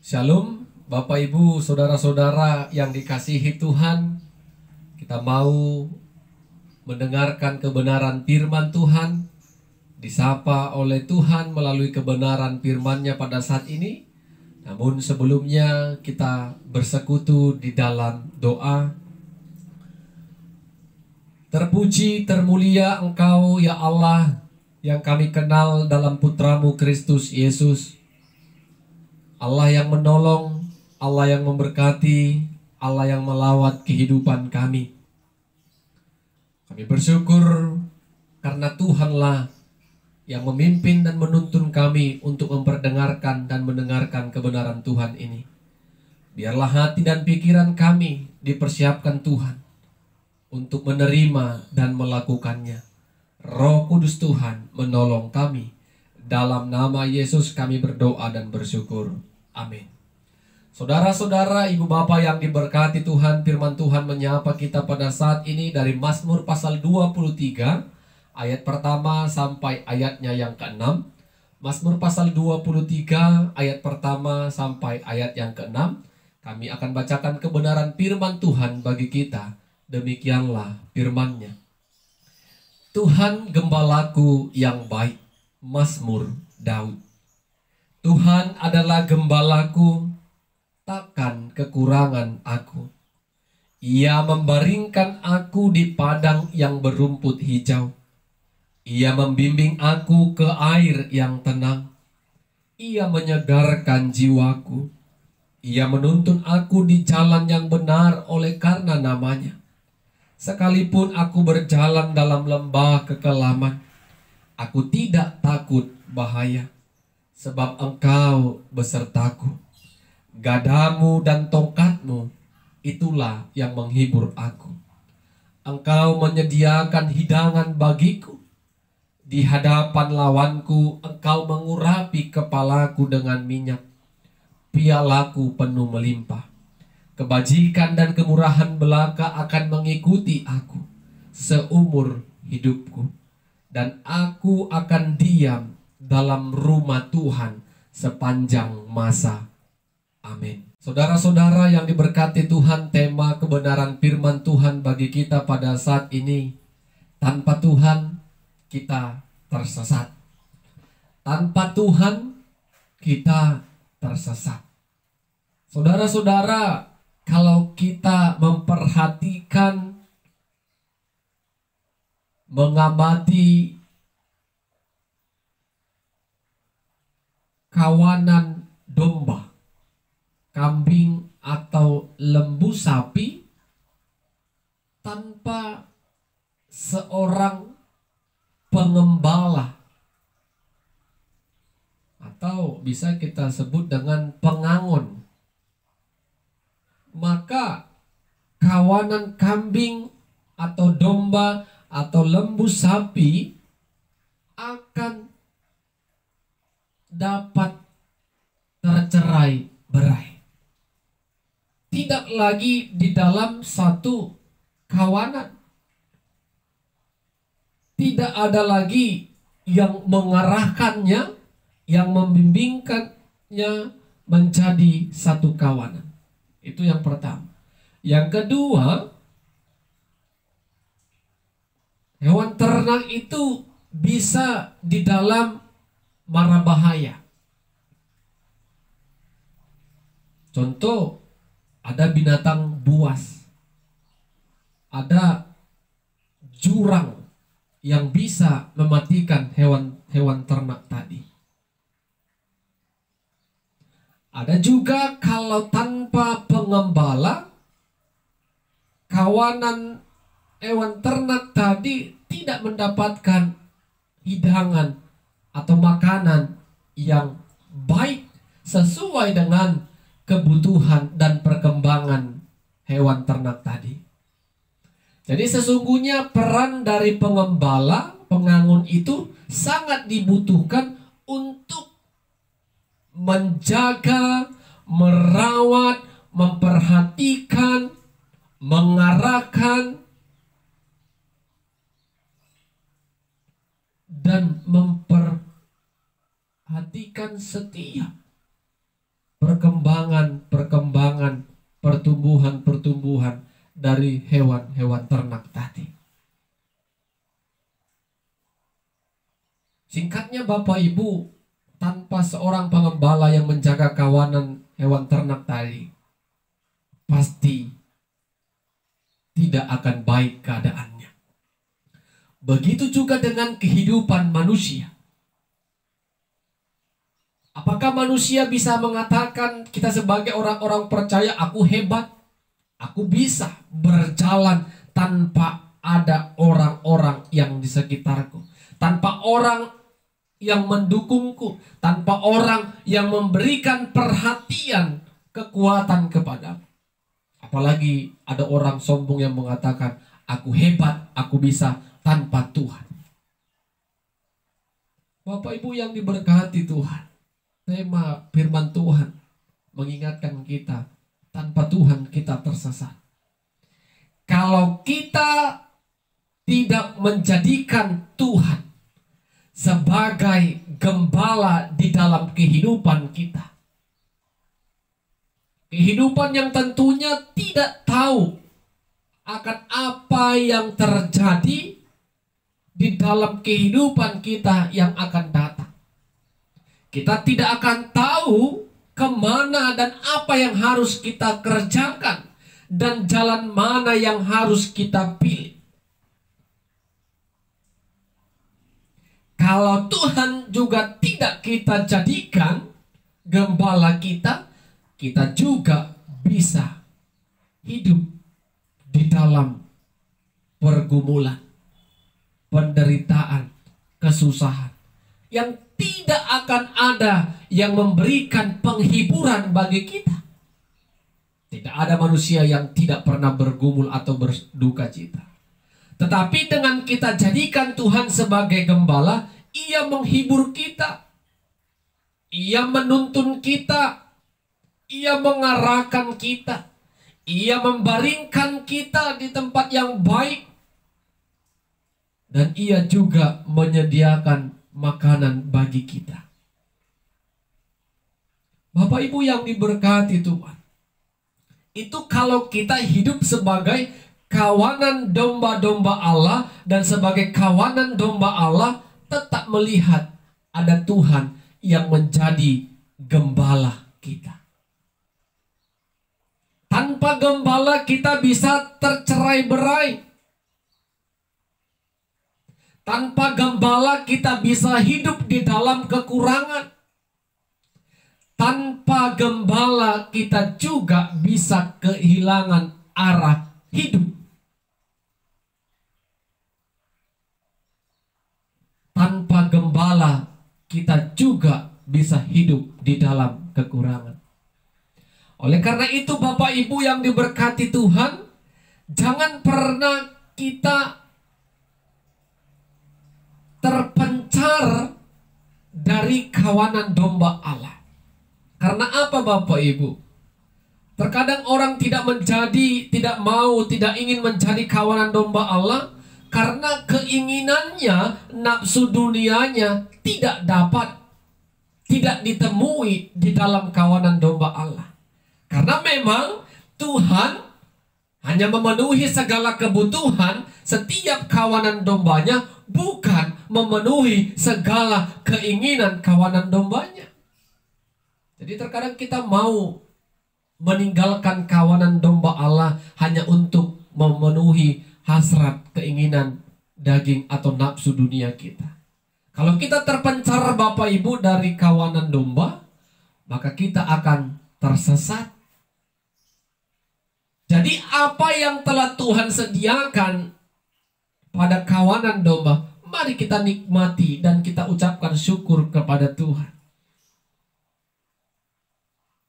Shalom, Bapak Ibu, Saudara-saudara yang dikasihi Tuhan. Kita mau mendengarkan kebenaran firman Tuhan, disapa oleh Tuhan melalui kebenaran firman-Nya pada saat ini. Namun sebelumnya kita bersekutu di dalam doa. Terpuji, termulia Engkau ya Allah, yang kami kenal dalam Putra-Mu Kristus Yesus. Allah yang menolong, Allah yang memberkati, Allah yang melawat kehidupan kami. Kami bersyukur karena Tuhanlah yang memimpin dan menuntun kami untuk memperdengarkan dan mendengarkan kebenaran Tuhan ini. Biarlah hati dan pikiran kami dipersiapkan Tuhan untuk menerima dan melakukannya. Roh Kudus Tuhan menolong kami. Dalam nama Yesus kami berdoa dan bersyukur. Amin. Saudara-saudara, ibu bapak yang diberkati Tuhan, firman Tuhan menyapa kita pada saat ini dari Mazmur pasal 23, ayat pertama sampai ayatnya yang ke-6. Mazmur pasal 23, ayat pertama sampai ayat yang ke-6. Kami akan bacakan kebenaran firman Tuhan bagi kita. Demikianlah firman-Nya. Tuhan gembalaku yang baik. Mazmur Daud. Tuhan adalah gembalaku, takkan kekurangan aku. Ia membaringkan aku di padang yang berumput hijau. Ia membimbing aku ke air yang tenang. Ia menyegarkan jiwaku. Ia menuntun aku di jalan yang benar oleh karena namanya. Sekalipun aku berjalan dalam lembah kekelaman, aku tidak takut bahaya, sebab Engkau besertaku. Gadamu dan tongkatmu, itulah yang menghibur aku. Engkau menyediakan hidangan bagiku. Di hadapan lawanku, Engkau mengurapi kepalaku dengan minyak. Pialaku penuh melimpah. Kebajikan dan kemurahan belaka akan mengikuti aku seumur hidupku. Dan aku akan diam dalam rumah Tuhan sepanjang masa. Amin. Saudara-saudara yang diberkati Tuhan, tema kebenaran firman Tuhan bagi kita pada saat ini. Tanpa Tuhan kita tersesat. Tanpa Tuhan kita tersesat. Saudara-saudara, kalau kita memperhatikan, mengamati kawanan domba, kambing atau lembu sapi, tanpa seorang pengembala, atau bisa kita sebut dengan pengangon, maka kawanan kambing atau domba atau lembu sapi akan dapat tercerai-berai. Tidak lagi di dalam satu kawanan. Tidak ada lagi yang mengarahkannya, yang membimbingkannya menjadi satu kawanan. Itu yang pertama. Yang kedua, hewan ternak itu bisa di dalam mara bahaya. Contoh, ada binatang buas, ada jurang yang bisa mematikan hewan ternak tadi. Ada juga kalau tanpa pengembala, kawanan hewan ternak tadi tidak mendapatkan hidangan atau makanan yang baik sesuai dengan kebutuhan dan perkembangan hewan ternak tadi. Jadi sesungguhnya peran dari pengembala, pengangon itu sangat dibutuhkan untuk menjaga, merawat, memperhatikan, mengarahkan, dan memperhatikan setiap perkembangan, pertumbuhan dari hewan-hewan ternak tadi. Singkatnya Bapak Ibu, tanpa seorang pengembala yang menjaga kawanan hewan ternak tadi, pasti tidak akan baik keadaannya. Begitu juga dengan kehidupan manusia. Apakah manusia bisa mengatakan, kita sebagai orang-orang percaya, aku hebat, aku bisa berjalan tanpa ada orang-orang yang di sekitarku, tanpa orang yang mendukungku, tanpa orang yang memberikan perhatian, kekuatan kepadamu. Apalagi ada orang sombong yang mengatakan, aku hebat, aku bisa tanpa Tuhan. Bapak Ibu yang diberkati Tuhan, tema firman Tuhan mengingatkan kita, tanpa Tuhan kita tersesat. Kalau kita tidak menjadikan Tuhan sebagai gembala di dalam kehidupan kita, kehidupan yang tentunya tidak tahu akan apa yang terjadi di dalam kehidupan kita yang akan datang. Kita tidak akan tahu kemana dan apa yang harus kita kerjakan, dan jalan mana yang harus kita pilih. Kalau Tuhan juga tidak kita jadikan gembala kita, kita juga bisa hidup di dalam pergumulan, penderitaan, kesusahan, yang tidak akan ada yang memberikan penghiburan bagi kita. Tidak ada manusia yang tidak pernah bergumul atau berduka cita. Tetapi dengan kita jadikan Tuhan sebagai gembala, Ia menghibur kita, Ia menuntun kita, Ia mengarahkan kita, Ia membaringkan kita di tempat yang baik, dan Ia juga menyediakan makanan bagi kita. Bapak Ibu yang diberkati Tuhan, itu kalau kita hidup sebagai kawanan domba-domba Allah, dan sebagai kawanan domba Allah tetap melihat ada Tuhan yang menjadi gembala kita. Tanpa gembala kita bisa tercerai-berai. Tanpa gembala kita bisa hidup di dalam kekurangan. Tanpa gembala kita juga bisa kehilangan arah hidup. Tanpa gembala kita juga bisa hidup di dalam kekurangan. Oleh karena itu Bapak Ibu yang diberkati Tuhan, jangan pernah kita terpencar dari kawanan domba Allah. Karena apa Bapak Ibu? Terkadang orang tidak ingin menjadi kawanan domba Allah, karena keinginannya, nafsu dunianya tidak ditemui di dalam kawanan domba Allah. Karena memang Tuhan hanya memenuhi segala kebutuhan setiap kawanan dombanya, bukan memenuhi segala keinginan kawanan dombanya. Jadi terkadang kita mau meninggalkan kawanan domba Allah hanya untuk memenuhi hasrat, keinginan daging atau nafsu dunia kita. Kalau kita terpencar Bapak Ibu dari kawanan domba, maka kita akan tersesat. Jadi apa yang telah Tuhan sediakan pada kawanan domba, mari kita nikmati dan kita ucapkan syukur kepada Tuhan.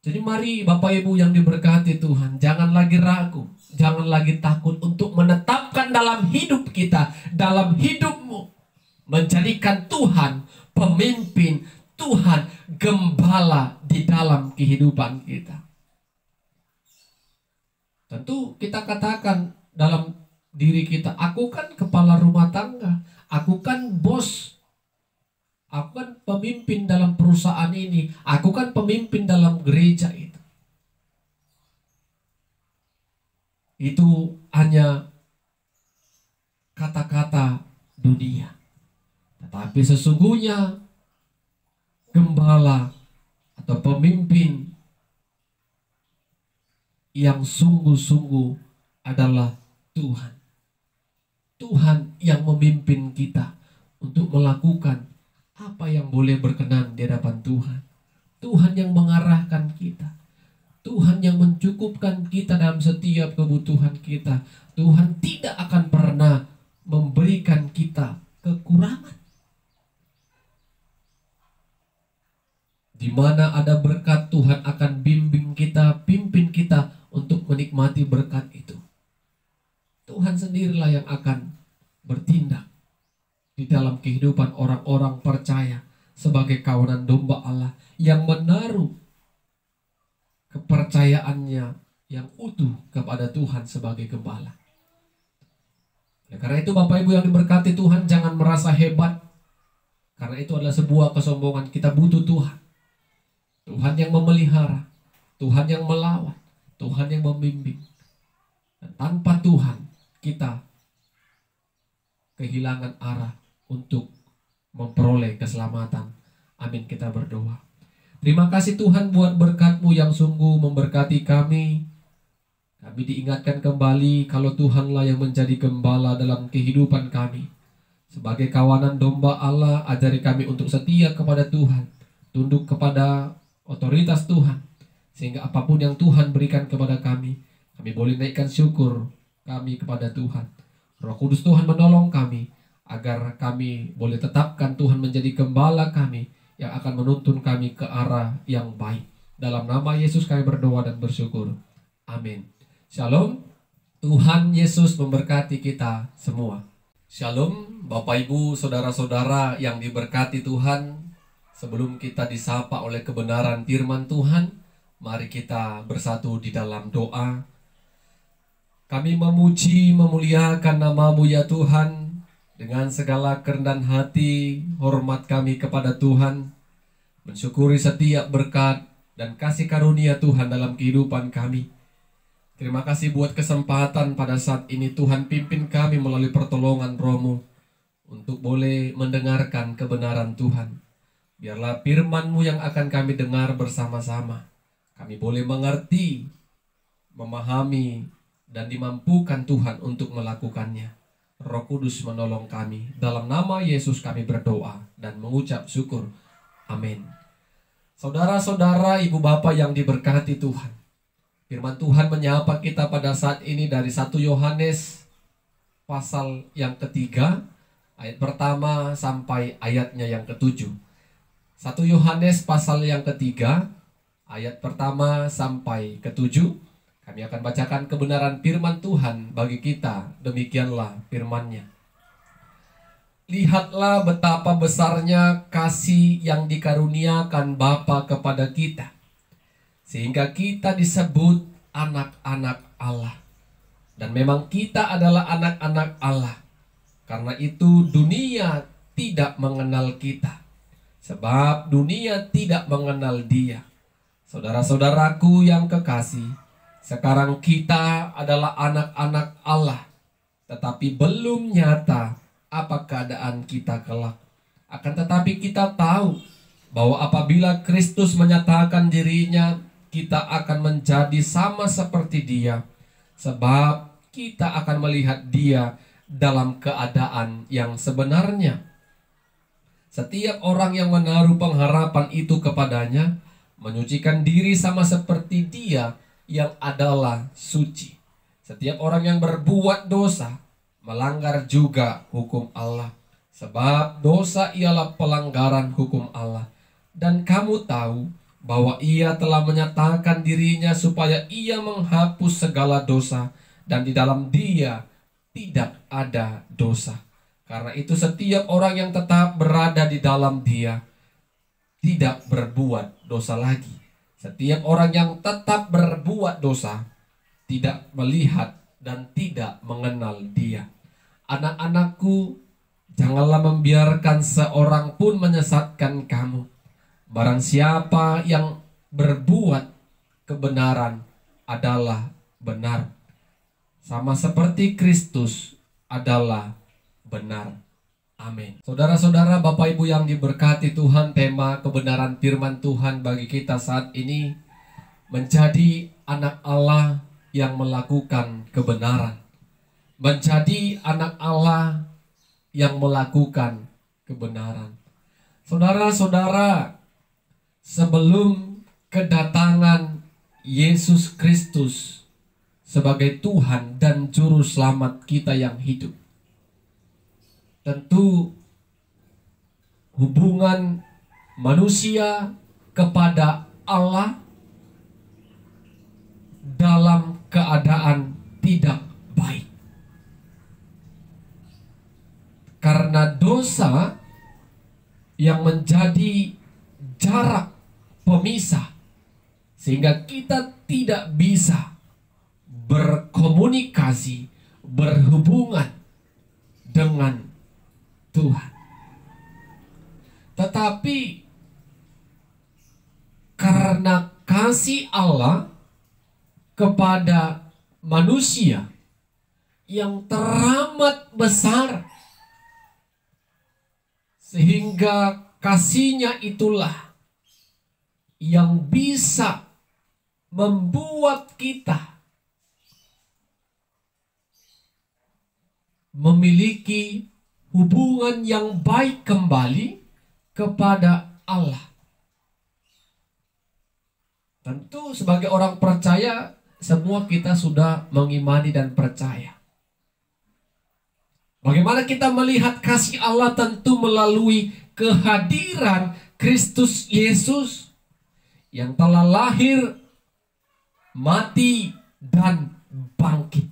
Jadi mari Bapak Ibu yang diberkati Tuhan, jangan lagi ragu, jangan lagi takut untuk menetapkan dalam hidup kita, dalam hidupmu, menjadikan Tuhan pemimpin, Tuhan gembala di dalam kehidupan kita. Tentu kita katakan dalam diri kita, aku kan kepala rumah tangga, aku kan bos, Aku kan pemimpin dalam perusahaan ini. Aku kan pemimpin dalam gereja itu. Itu hanya kata-kata dunia. Tetapi sesungguhnya gembala atau pemimpin yang sungguh-sungguh adalah Tuhan. Tuhan yang memimpin kita untuk melakukan apa yang boleh berkenan di hadapan Tuhan. Tuhan yang mengarahkan kita. Tuhan yang mencukupkan kita dalam setiap kebutuhan kita. Tuhan tidak akan pernah memberikan kita kekurangan. Di mana ada berkat, Tuhan akan bimbing kita, pimpin kita untuk menikmati berkat itu. Tuhan sendirilah yang akan bertindak di dalam kehidupan orang-orang percaya sebagai kawanan domba Allah yang menaruh kepercayaannya yang utuh kepada Tuhan sebagai gembala. Ya, karena itu Bapak Ibu yang diberkati Tuhan, jangan merasa hebat, karena itu adalah sebuah kesombongan. Kita butuh Tuhan. Tuhan yang memelihara, Tuhan yang melawat, Tuhan yang membimbing. Dan tanpa Tuhan kita kehilangan arah untuk memperoleh keselamatan. Amin, kita berdoa. Terima kasih Tuhan buat berkat-Mu yang sungguh memberkati kami. Kami diingatkan kembali kalau Tuhanlah yang menjadi gembala dalam kehidupan kami. Sebagai kawanan domba Allah, ajari kami untuk setia kepada Tuhan, tunduk kepada otoritas Tuhan, sehingga apapun yang Tuhan berikan kepada kami boleh naikkan syukur kami kepada Tuhan. Roh Kudus Tuhan menolong kami agar kami boleh tetapkan Tuhan menjadi gembala kami yang akan menuntun kami ke arah yang baik. Dalam nama Yesus kami berdoa dan bersyukur. Amin. Shalom. Tuhan Yesus memberkati kita semua. Shalom Bapak Ibu, saudara-saudara yang diberkati Tuhan. Sebelum kita disapa oleh kebenaran firman Tuhan, mari kita bersatu di dalam doa. Kami memuji, memuliakan nama-Mu ya Tuhan. Dengan segala kerendahan hati, hormat kami kepada Tuhan, mensyukuri setiap berkat dan kasih karunia Tuhan dalam kehidupan kami. Terima kasih buat kesempatan pada saat ini Tuhan pimpin kami melalui pertolongan Roh-Mu untuk boleh mendengarkan kebenaran Tuhan. Biarlah firman-Mu yang akan kami dengar bersama-sama. Kami boleh mengerti, memahami, dan dimampukan Tuhan untuk melakukannya. Roh Kudus menolong kami. Dalam nama Yesus kami berdoa dan mengucap syukur. Amin. Saudara-saudara, ibu bapak yang diberkati Tuhan, firman Tuhan menyapa kita pada saat ini dari 1 Yohanes pasal yang ketiga, ayat pertama sampai ayatnya yang ke-7. 1 Yohanes pasal yang ketiga, ayat pertama sampai ke-7. Kami akan bacakan kebenaran firman Tuhan bagi kita. Demikianlah firman-Nya. Lihatlah betapa besarnya kasih yang dikaruniakan Bapa kepada kita, sehingga kita disebut anak-anak Allah. Dan memang kita adalah anak-anak Allah. Karena itu dunia tidak mengenal kita, sebab dunia tidak mengenal Dia. Saudara-saudaraku yang kekasih, sekarang kita adalah anak-anak Allah, tetapi belum nyata apa keadaan kita kelak. Akan tetapi kita tahu bahwa apabila Kristus menyatakan dirinya, kita akan menjadi sama seperti Dia, sebab kita akan melihat Dia dalam keadaan yang sebenarnya. Setiap orang yang menaruh pengharapan itu kepadanya, menyucikan diri sama seperti Dia yang adalah suci. Setiap orang yang berbuat dosa melanggar juga hukum Allah, sebab dosa ialah pelanggaran hukum Allah. Dan kamu tahu bahwa Ia telah menyatakan dirinya supaya Ia menghapus segala dosa, dan di dalam Dia tidak ada dosa. Karena itu setiap orang yang tetap berada di dalam Dia tidak berbuat dosa lagi. Setiap orang yang tetap berbuat dosa tidak melihat dan tidak mengenal Dia. Anak-anakku, Janganlah membiarkan seorang pun menyesatkan kamu. Barang siapa yang berbuat kebenaran adalah benar, sama seperti Kristus adalah benar. Amin. Saudara-saudara, Bapak Ibu yang diberkati Tuhan, tema kebenaran firman Tuhan bagi kita saat ini menjadi anak Allah yang melakukan kebenaran. Menjadi anak Allah yang melakukan kebenaran. Saudara-saudara, sebelum kedatangan Yesus Kristus sebagai Tuhan dan Juru Selamat kita yang hidup, tentu hubungan manusia kepada Allah dalam keadaan tidak baik. Karena dosa yang menjadi jarak pemisah, sehingga kita tidak bisa berkomunikasi, berhubungan dengan Tuhan. Tetapi karena kasih Allah kepada manusia yang teramat besar, sehingga kasihnya itulah yang bisa membuat kita memiliki hubungan yang baik kembali kepada Allah. Tentu sebagai orang percaya, semua kita sudah mengimani dan percaya. Bagaimana kita melihat kasih Allah? Tentu melalui kehadiran Kristus Yesus yang telah lahir, mati, dan bangkit.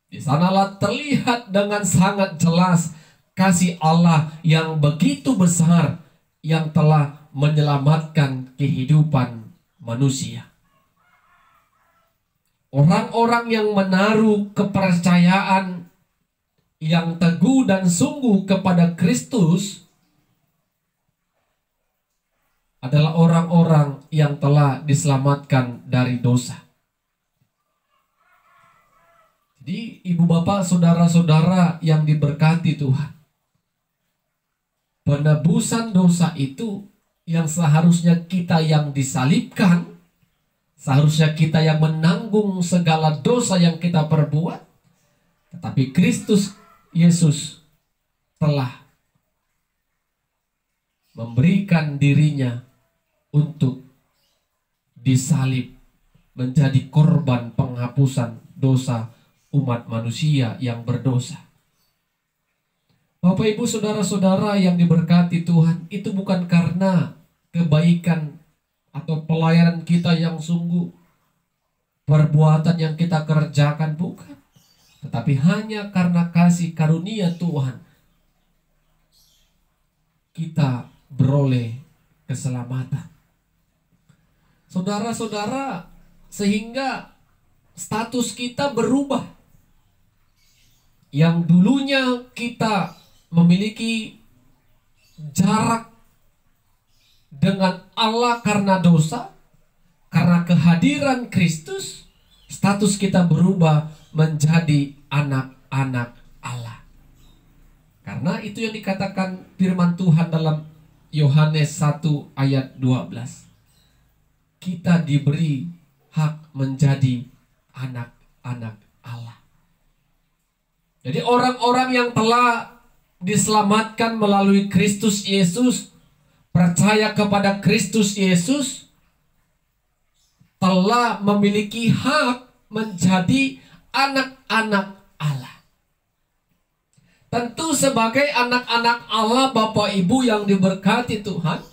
Di sanalah terlihat dengan sangat jelas kasih Allah yang begitu besar yang telah menyelamatkan kehidupan manusia. Orang-orang yang menaruh kepercayaan yang teguh dan sungguh kepada Kristus adalah orang-orang yang telah diselamatkan dari dosa. Jadi ibu bapak, saudara-saudara yang diberkati Tuhan, penebusan dosa itu yang seharusnya kita yang disalibkan, seharusnya kita yang menanggung segala dosa yang kita perbuat, tetapi Kristus Yesus telah memberikan dirinya untuk disalib, menjadi korban penghapusan dosa umat manusia yang berdosa. Bapak Ibu saudara-saudara yang diberkati Tuhan, itu bukan karena kebaikan atau pelayanan kita yang sungguh, perbuatan yang kita kerjakan, bukan. Tetapi hanya karena kasih karunia Tuhan kita beroleh keselamatan. Saudara-saudara, sehingga status kita berubah. Yang dulunya kita memiliki jarak dengan Allah karena dosa, karena kehadiran Kristus, status kita berubah menjadi anak-anak Allah. Karena itu yang dikatakan firman Tuhan dalam Yohanes 1 ayat 12. Kita diberi hak menjadi anak-anak Allah. Jadi orang-orang yang telah diselamatkan melalui Kristus Yesus, percaya kepada Kristus Yesus, telah memiliki hak menjadi anak-anak Allah. Tentu sebagai anak-anak Allah, Bapak Ibu yang diberkati Tuhan,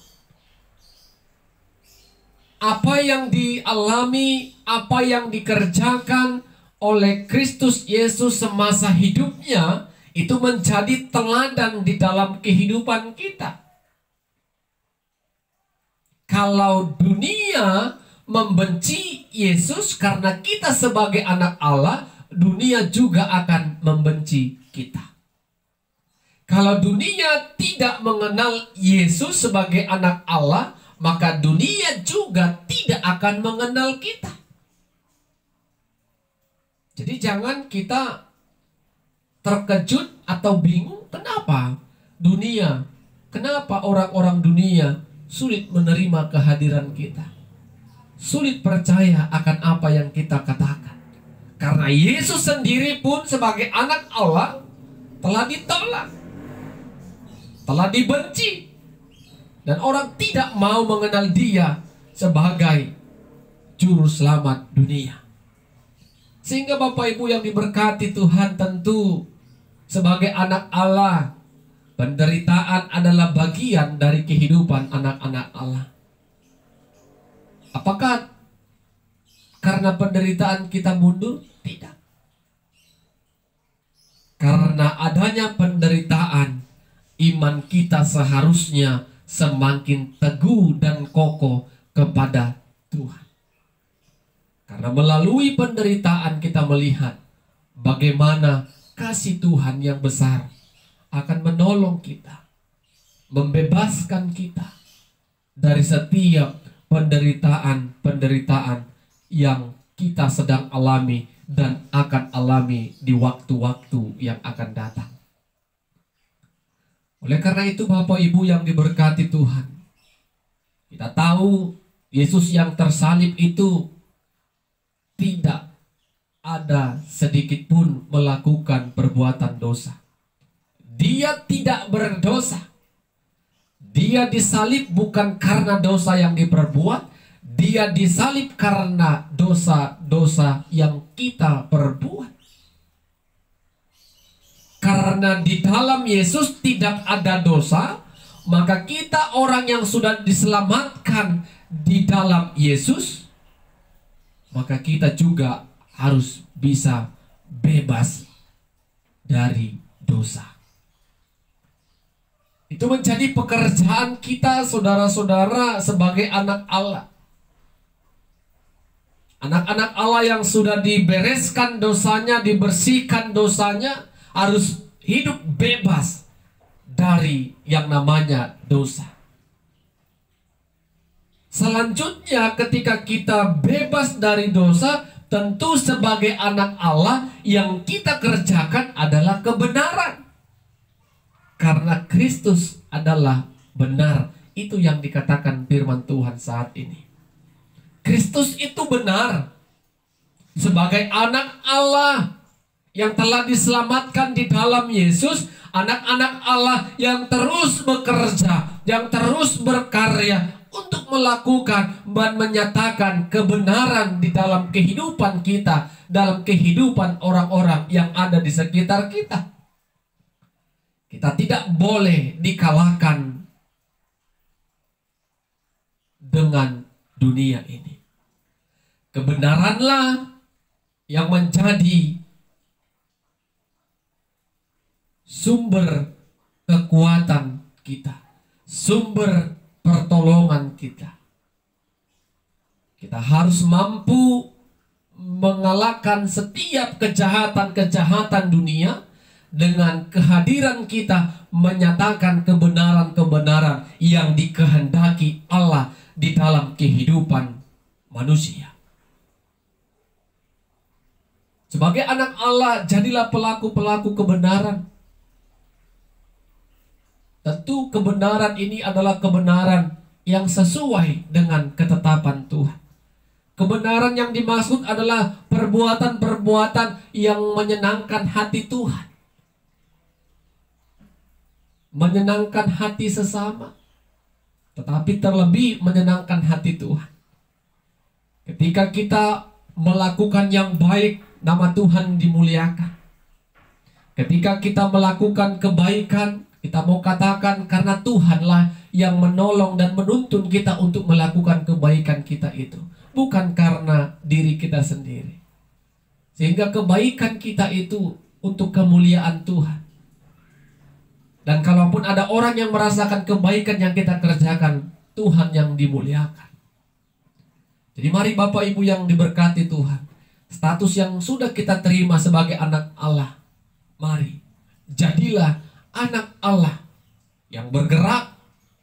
apa yang dialami, apa yang dikerjakan oleh Kristus Yesus semasa hidupnya, itu menjadi teladan di dalam kehidupan kita. Kalau dunia membenci Yesus karena kita sebagai anak Allah, dunia juga akan membenci kita. Kalau dunia tidak mengenal Yesus sebagai anak Allah, maka dunia juga tidak akan mengenal kita. Jadi jangan kita terkejut atau bingung, kenapa dunia, kenapa orang-orang dunia sulit menerima kehadiran kita, sulit percaya akan apa yang kita katakan. Karena Yesus sendiri pun sebagai anak Allah telah ditolak, telah dibenci, dan orang tidak mau mengenal Dia sebagai juru selamat dunia. Sehingga Bapak Ibu yang diberkati Tuhan, tentu sebagai anak Allah, penderitaan adalah bagian dari kehidupan anak-anak Allah. Apakah karena penderitaan kita mundur? Tidak. Karena adanya penderitaan, iman kita seharusnya semakin teguh dan kokoh kepada Tuhan. Karena melalui penderitaan kita melihat bagaimana kasih Tuhan yang besar akan menolong kita, membebaskan kita dari setiap penderitaan-penderitaan yang kita sedang alami dan akan alami di waktu-waktu yang akan datang. Oleh karena itu Bapak Ibu yang diberkati Tuhan, kita tahu Yesus yang tersalib itu tidak ada sedikit pun melakukan perbuatan dosa. Dia tidak berdosa. Dia disalib bukan karena dosa yang diperbuat. Dia disalib karena dosa-dosa yang kita perbuat. Karena di dalam Yesus tidak ada dosa, maka kita orang yang sudah diselamatkan di dalam Yesus, maka kita juga harus bisa bebas dari dosa. Itu menjadi pekerjaan kita, saudara-saudara, sebagai anak Allah. Anak-anak Allah yang sudah dibereskan dosanya, dibersihkan dosanya, harus hidup bebas dari yang namanya dosa. Selanjutnya, ketika kita bebas dari dosa, tentu sebagai anak Allah yang kita kerjakan adalah kebenaran. Karena Kristus adalah benar. Itu yang dikatakan firman Tuhan saat ini. Kristus itu benar. Sebagai anak Allah yang telah diselamatkan di dalam Yesus, anak-anak Allah yang terus bekerja, yang terus berkarya untuk melakukan dan menyatakan kebenaran di dalam kehidupan kita, dalam kehidupan orang-orang yang ada di sekitar kita. Kita tidak boleh dikalahkan dengan dunia ini. Kebenaranlah yang menjadi sumber kekuatan kita, sumber pertolongan kita. Kita harus mampu mengalahkan setiap kejahatan-kejahatan dunia dengan kehadiran kita menyatakan kebenaran-kebenaran yang dikehendaki Allah di dalam kehidupan manusia. Sebagai anak Allah, jadilah pelaku-pelaku kebenaran. Tentu kebenaran ini adalah kebenaran yang sesuai dengan ketetapan Tuhan. Kebenaran yang dimaksud adalah perbuatan-perbuatan yang menyenangkan hati Tuhan, menyenangkan hati sesama, tetapi terlebih menyenangkan hati Tuhan. Ketika kita melakukan yang baik, nama Tuhan dimuliakan. Ketika kita melakukan kebaikan, kita mau katakan karena Tuhanlah yang menolong dan menuntun kita untuk melakukan kebaikan kita itu, bukan karena diri kita sendiri. Sehingga kebaikan kita itu untuk kemuliaan Tuhan. Dan kalaupun ada orang yang merasakan kebaikan yang kita kerjakan, Tuhan yang dimuliakan. Jadi mari Bapak Ibu yang diberkati Tuhan, status yang sudah kita terima sebagai anak Allah, mari jadilah anak Allah yang bergerak,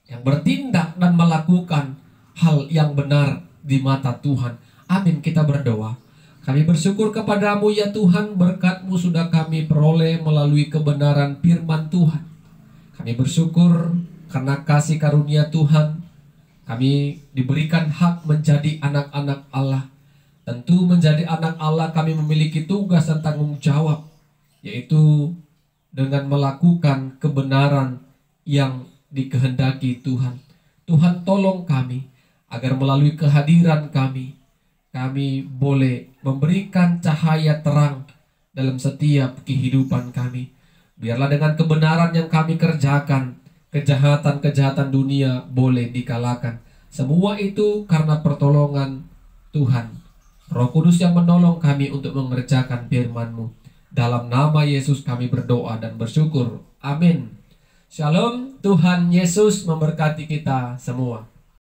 yang bertindak dan melakukan hal yang benar di mata Tuhan. Amin. Kita berdoa. Kami bersyukur kepadamu ya Tuhan, berkat-Mu sudah kami peroleh melalui kebenaran firman Tuhan. Kami bersyukur karena kasih karunia Tuhan, kami diberikan hak menjadi anak-anak Allah. Tentu menjadi anak Allah kami memiliki tugas dan tanggung jawab, yaitu dengan melakukan kebenaran yang dikehendaki Tuhan. Tuhan tolong kami agar melalui kehadiran kami boleh memberikan cahaya terang dalam setiap kehidupan kami. Biarlah dengan kebenaran yang kami kerjakan, kejahatan-kejahatan dunia boleh dikalahkan. Semua itu karena pertolongan Tuhan. Roh Kudus yang menolong kami untuk mengerjakan firman-Mu. Dalam nama Yesus kami berdoa dan bersyukur. Amin. Shalom. Tuhan Yesus memberkati kita semua.